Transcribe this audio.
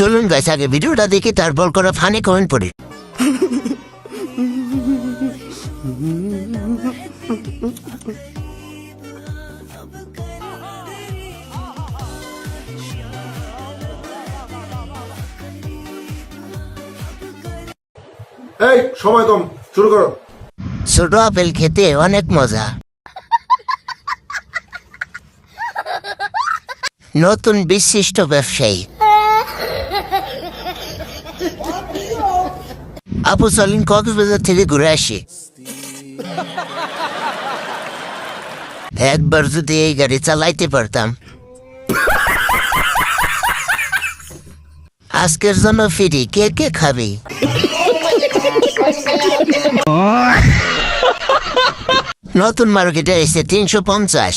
চলুন গাইস আগে ভিডিওটা দেখি তারপর করে ফানি কমেন্ট পড়ি। এই সময় কম, শুরু করো। ছোট আপেল খেতে অনেক মজা। নতুন বিশিষ্ট ব্যবসায়ী। আপু চলেন কক্সবাজার থেকে ঘুরে আসি। একবার যদি এই গাড়ি চালাইতে পারতাম। আজকের জন্য ফিরি, কে কে খাবি? নতুন মার্কেটে এসে 350।